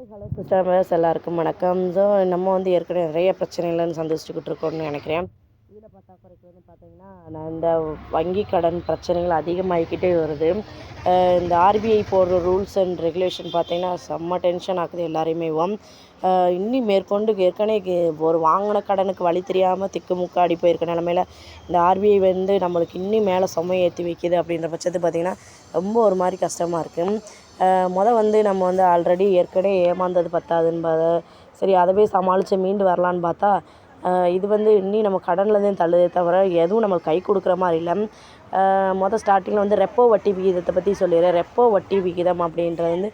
Hello sisters, எல்லாருக்கும் வணக்கம். So நம்ம வந்து ஏற்கனவே நிறைய பிரச்சனைகள்னு சந்திச்சுக்கிட்டு இருக்கோம்னு நினைக்கிறேன். இதில் பற்றாக்குறைக்கு பார்த்தீங்கன்னா நான் இந்த வங்கி கடன் பிரச்சனைகள் அதிகமாகிக்கிட்டே வருது. இந்த ஆர்பிஐ போடுற ரூல்ஸ் அண்ட் ரெகுலேஷன் பார்த்திங்கன்னா செம்ம டென்ஷன் ஆக்குது எல்லாரையுமே. இன்னும் மேற்கொண்டு ஏற்கனவே ஒரு வாங்கின கடனுக்கு வழி தெரியாமல் திக்குமுக்காடி போயிருக்க நிலமையில இந்த ஆர்பிஐ வந்து நம்மளுக்கு இன்னும் மேலே சுமை ஏற்றி வைக்கிது. அப்படின்ற பட்சத்து பார்த்திங்கன்னா ரொம்ப ஒரு மாதிரி கஷ்டமாக இருக்குது. வந்து நம்ம வந்து ஆல்ரெடி ஏற்கனவே ஏமாந்தது பத்தாதுன்னு சரி அதவே சமாளித்து மீண்டு வரலான்னு பார்த்தா இது வந்து இன்னும் நம்ம கடனில் தான் தள்ளுதே தவிர எதுவும் நம்மளுக்கு கை கொடுக்குற மாதிரி இல்லை. ஸ்டார்டிங்கில் வந்து ரெப்போ வட்டி விகிதத்தை பற்றி சொல்லிடுறேன். ரெப்போ வட்டி விகிதம் அப்படின்றது வந்து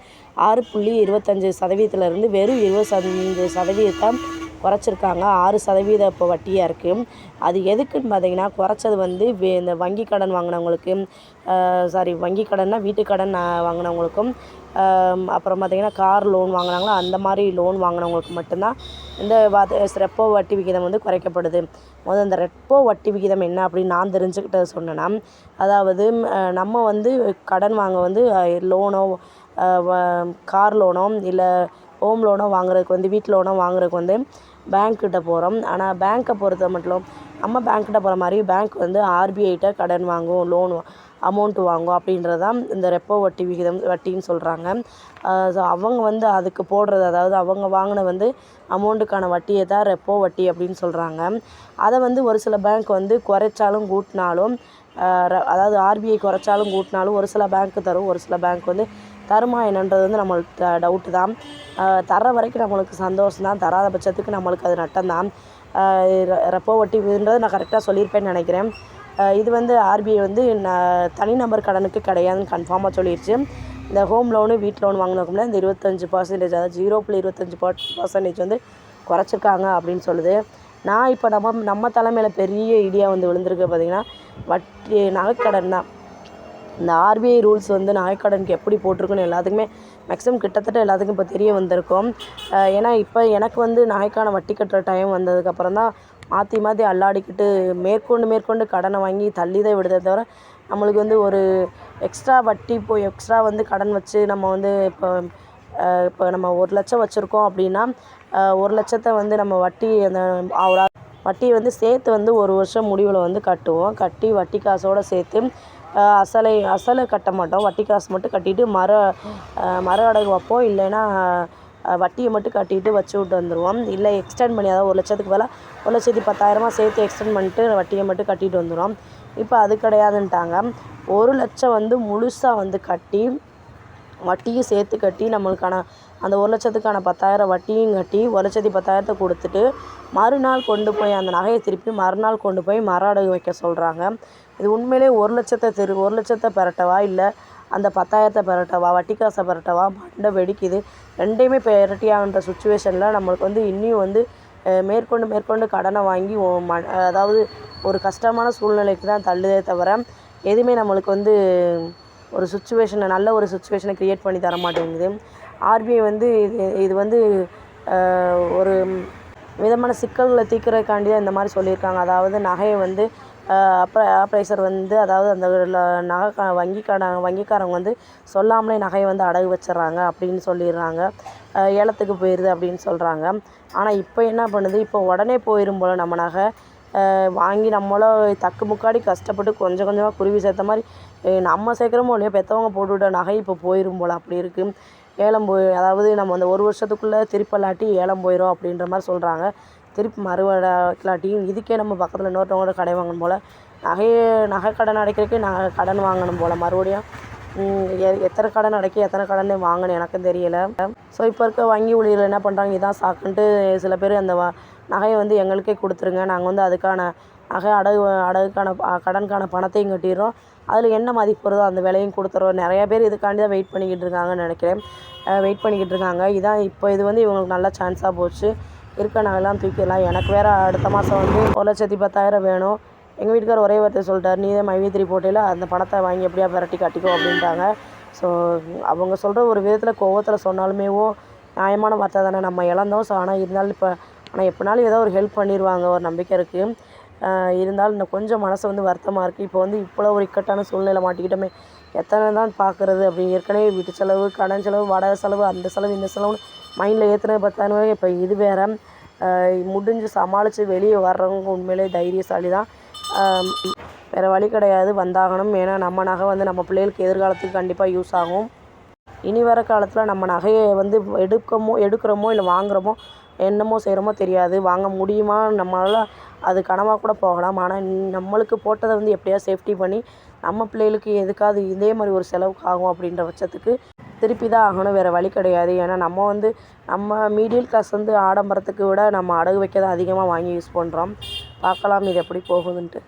6.25% வெறும் 25% குறைச்சிருக்காங்க. 6% இப்போ வட்டியாக இருக்குது. அது எதுக்குன்னு பார்த்தீங்கன்னா குறைச்சது வந்து இந்த வங்கி கடன் வாங்கினவங்களுக்கு, வங்கி கடன்னா வீட்டு கடன் வாங்கினவங்களுக்கும், அப்புறம் பார்த்திங்கன்னா கார் லோன் வாங்கினாங்களோ அந்த மாதிரி லோன் வாங்கினவங்களுக்கு மட்டும்தான் இந்த ரெப்போ வட்டி விகிதம் வந்து குறைக்கப்படுது. இந்த ரெப்போ வட்டி விகிதம் என்ன அப்படின்னு நான் தெரிஞ்சுக்கிட்ட சொன்னேன்னா, அதாவது நம்ம வந்து கடன் வாங்க வந்து லோனோ கார் லோனோ இல்லை ஹோம் லோனோ வாங்குறதுக்கு வந்து வீட்டு லோனோ வாங்குறதுக்கு வந்து பேங்க்கிட்ட போகிறோம். ஆனால் பேங்க்கை பொறுத்த மட்டும் நம்ம பேங்க்கிட்ட போகிற மாதிரி பேங்க் வந்து ஆர்பிஐட்ட கடன் வாங்கும், லோன் அமௌண்ட்டு வாங்கும். அப்படின்றது தான் இந்த ரெப்போ வட்டி விகிதம் வட்டின்னு சொல்கிறாங்க. ஸோ அவங்க வந்து அதுக்கு போடுறது, அதாவது அவங்க வாங்கின வந்து அமௌண்ட்டுக்கான வட்டியை தான் ரெப்போ வட்டி அப்படின்னு சொல்கிறாங்க. அதை வந்து ஒரு சில பேங்க் வந்து குறைச்சாலும் கூட்டினாலும், அதாவது ஆர்பிஐ குறைச்சாலும் கூட்டினாலும் ஒரு சில பேங்க்கு தரும், ஒரு சில பேங்க் வந்து தருமா என்னன்றது வந்து நம்மளுக்கு டவுட்டு தான். தர வரைக்கும் நம்மளுக்கு சந்தோஷம் தான், தராத பட்சத்துக்கு நம்மளுக்கு அது நட்டம் தான். ரெப்போ வட்டின்றது நான் கரெக்டாக சொல்லியிருப்பேன்னு நினைக்கிறேன். இது வந்து ஆர்பிஐ வந்து தனிநபர் கடனுக்கு கிடையாதுன்னு கன்ஃபார்மாக சொல்லிடுச்சு. இந்த ஹோம் லோனு வீட்டு லோன் வாங்கினோம்னா இந்த 25%, அதாவது 0.25% வந்து குறைச்சிருக்காங்க அப்படின்னு சொல்லுது. நான் இப்போ நம்ம தலைமையில் பெரிய ஐடியா வந்து விழுந்திருக்கு பார்த்திங்கன்னா வட்டி நகைக்கடன் தான். இந்த ஆர்பிஐ ரூல்ஸ் வந்து நகைக்கடனுக்கு எப்படி போட்டிருக்குன்னு எல்லாத்துக்குமே மேக்ஸிமம் கிட்டத்தட்ட எல்லாத்துக்கும் இப்போ தெரிய வந்திருக்கும். ஏன்னா இப்போ எனக்கு வந்து நகைக்கான வட்டி கட்டுற டைம் வந்ததுக்கப்புறம் தான் மாற்றி அல்லாடிக்கிட்டு மேற்கொண்டு கடனை வாங்கி தள்ளி தான் விடுதே தவிர நம்மளுக்கு வந்து ஒரு எக்ஸ்ட்ரா வட்டி எக்ஸ்ட்ரா வந்து கடன் வச்சு நம்ம வந்து இப்போ நம்ம 1 லட்சம் வச்சுருக்கோம் அப்படின்னா 1 லட்சத்தை வந்து நம்ம வட்டி அந்த வட்டியை வந்து சேர்த்து வந்து 1 வருஷம் முடிவில் வந்து கட்டுவோம். கட்டி வட்டி காசோடு சேர்த்து அசலை கட்ட மாட்டோம். வட்டி காசு மட்டும் கட்டிட்டு மறு அடகு வைப்போம். இல்லைன்னா வட்டியை மட்டும் கட்டிட்டு வச்சு விட்டு வந்துடுவோம். இல்லை எக்ஸ்டெண்ட் பண்ணி, அதாவது 1 லட்சத்துக்கு பதிலாக 1,10,000 சேர்த்து எக்ஸ்டெண்ட் பண்ணிட்டு வட்டியை மட்டும் கட்டிட்டு வந்துடுவோம். இப்போ அது கிடையாதுன்ட்டாங்க. 1 லட்சம் வந்து முழுசாக வந்து கட்டி வட்டியும் சேர்த்து கட்டி நம்மளுக்கான அந்த 1 லட்சத்துக்கான 10,000 வட்டியும் கட்டி 1,10,000 கொடுத்துட்டு மறுநாள் கொண்டு போய் அந்த நகையை திருப்பி மறுநாள் கொண்டு போய் மறு அடகு வைக்க சொல்கிறாங்க. இது உண்மையிலே 1 லட்சத்தை பெறட்டவா இல்லை அந்த 10,000 பெறட்டவா, வட்டி காசை பெறட்டவா, மண்டை வெடிக்குது. ரெண்டையுமே பெரட்டியாகின்ற சுச்சுவேஷனில் நம்மளுக்கு வந்து இன்னும் வந்து மேற்கொண்டு கடனை வாங்கி அதாவது ஒரு கஷ்டமான சூழ்நிலைக்கு தான் தள்ளுதே தவிர எதுவுமே நம்மளுக்கு வந்து ஒரு நல்ல ஒரு சுச்சுவேஷனை க்ரியேட் பண்ணி தர மாட்டேங்குது. ஆர்பிஐ வந்து இது வந்து ஒரு விதமான சிக்கல்களை தீர்க்கறதுக்காண்டி தான் இந்த மாதிரி சொல்லியிருக்காங்க. அதாவது நகையை வந்து அப்ரைசர் வந்து, அதாவது அந்த வங்கிக்காரங்க வந்து சொல்லாமலே நகையை வந்து அடகு வச்சிட்றாங்க அப்படின்னு சொல்லிடுறாங்க. ஏலத்துக்கு போயிடுது அப்படின்னு சொல்கிறாங்க. ஆனால் இப்போ என்ன பண்ணுது, இப்போ உடனே போயிடும் போல் நம்ம நகை வாங்கி நம்மளும் தக்கு முக்காடி கஷ்டப்பட்டு கொஞ்சம் கொஞ்சமாக குருவி சேர்த்த மாதிரி நம்ம சேர்க்குறோமோ இல்லையோ பெற்றவங்க போட்டுவிட்ட நகை இப்போ போயிடும் போல் அப்படி இருக்குது. அதாவது நம்ம அந்த 1 வருஷத்துக்குள்ளே திருப்பலாட்டி ஏலம் போயிடும் அப்படின்ற மாதிரி சொல்கிறாங்க. திருப்பி மறுவடைக்கலாட்டியும் இதுக்கே நம்ம பக்கத்தில் இன்னொருத்தவங்களோட கடை வாங்கணும் போல், நகை கடன் அடைக்கிறதுக்கு கடன் வாங்கணும் போல். மறுபடியும் எத்தனை கடன் அடைக்க எத்தனை கடன் வாங்கணும் எனக்கும் தெரியலை. ஸோ இப்போ இருக்க வங்கி ஊழியர்கள் என்ன பண்ணுறாங்க, இதான் சாக்குன்ட்டு சில பேர் அந்த நகையை வந்து எங்களுக்கே கொடுத்துருங்க, நாங்கள் வந்து அதுக்கான நகை அடகுக்கான கடனுக்கான பணத்தையும் கட்டிடுறோம், அதில் என்ன மதிப்பு வருதோ அந்த விலையும் கொடுத்துறோம். நிறையா பேர் இதுக்காண்டி தான் வெயிட் பண்ணிக்கிட்டு இருக்காங்கன்னு நினைக்கிறேன். இதான் இப்போ இது வந்து இவங்களுக்கு நல்ல சான்ஸாக போச்சு. இருக்க நகைலாம் தூக்கிடலாம். எனக்கு வேறு அடுத்த மாதம் வந்து 1,10,000 வேணும். எங்கள் வீட்டுக்கார் ஒரே வார்த்தை சொல்லிட்டார், நீ தான் மைவி 3 போட்டியில் அந்த பணத்தை வாங்கி எப்படியா விரட்டி கட்டிக்கோ அப்படின்ட்டாங்க. ஸோ அவங்க சொல்கிற ஒரு விதத்தில் கோவத்தில் சொன்னாலுமேவோ நியாயமான வார்த்தை தானே, நம்ம இழந்தோம். ஸோ ஆனால் இருந்தாலும் ஆனால் எப்படினாலும் ஏதோ ஒரு ஹெல்ப் பண்ணிடுவாங்க ஒரு நம்பிக்கை இருக்குது. இருந்தாலும் இன்னும் கொஞ்சம் மனசு வந்து வருத்தமாக இருக்குது. இப்போ வந்து இவ்வளோ ஒரு இக்கட்டான சூழ்நிலை மாட்டிக்கிட்டோமே, எத்தனை தான் பார்க்குறது. அப்படி ஏற்கனவே வீட்டு செலவு, கடன் செலவு, வாடகை செலவு, அந்த செலவு இந்த செலவுன்னு மைண்டில் ஏற்றுனது 10,000 இப்போ இது வேறு முடிஞ்சு சமாளித்து வெளியே வர்றவங்க உண்மையிலே தைரியசாலி தான். வேறு வழி கிடையாது, வந்தாகணும். ஏன்னா நம்ம நகை வந்து நம்ம பிள்ளைகளுக்கு எதிர்காலத்துக்கு கண்டிப்பாக யூஸ் ஆகும். இனி வர காலத்தில் நம்ம நகையை வந்து எடுக்கிறோமோ இல்லை வாங்குகிறோமோ என்னமோ செய்கிறோமோ தெரியாது. வாங்க முடியுமா, நம்மளால் அது கனவாக கூட போகலாம். ஆனால் நம்மளுக்கு போட்டதை வந்து எப்படியா சேஃப்டி பண்ணி நம்ம பிள்ளைகளுக்கு எதுக்காவது இதே மாதிரி ஒரு செலவுக்கு ஆகும் அப்படின்ற பட்சத்துக்கு திருப்பி தான் ஆகணும், வேறு வழி கிடையாது. ஏன்னா நம்ம மிடில் கிளாஸ் வந்து ஆடம்பரத்துக்கு விட நம்ம அடகு வைக்க தான் அதிகமாக வாங்கி யூஸ் பண்ணுறோம். பார்க்கலாம் இது எப்படி போகுதுன்ட்டு.